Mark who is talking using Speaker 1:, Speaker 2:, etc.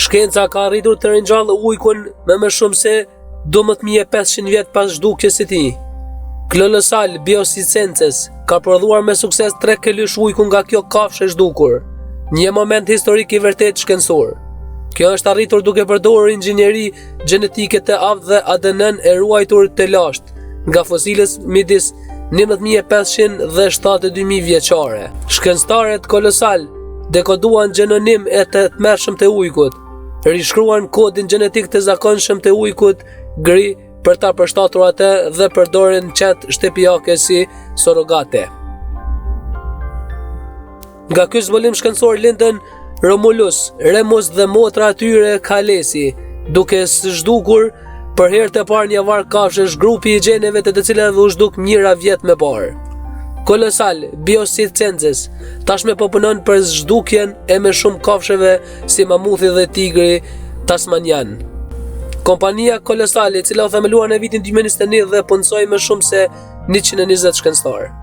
Speaker 1: Shkenca ka arritur të ringjallë ujkun me më shumë se 12.500 vjet pas zhdukjes së tij. Kolosal Biosciences ka prodhuar me sukses 3 këlysh ujku nga kjo kafshë e zhdukur, një moment historik i vërtet shkencor. Kjo është arritur duke përdorur inxhinieri gjenetike të aftë dhe ADN e ruajtur të lashtë nga fosilës midis 19.500 dhe 72.000 vjeçare. Shkencëtarët kolosal dekoduan gjenonim e të tmerrshëm të ujkut, rishkruan kodin gjenetik të zakonshëm të ujkut gri për ta përshtatur atë dhe përdoren qenë shtëpiake si surrogate. Nga ky zbulim shkencor lindën Romulus, Remus dhe motra e tyre Kalesi, duke së zhdukur për herë të parë një varg kafshësh, grupi i gjeneve të cilave u zhduk njëra vjet më parë. Kolosal Biosciences tashmë po punon për zhdukjen e më shumë kafshëve si mamuthi dhe tigri tasmanian. Kompania Kolosal, e cila u themeluar në vitin 2021 dhe punësoi më shumë se 120 shkencëtarë.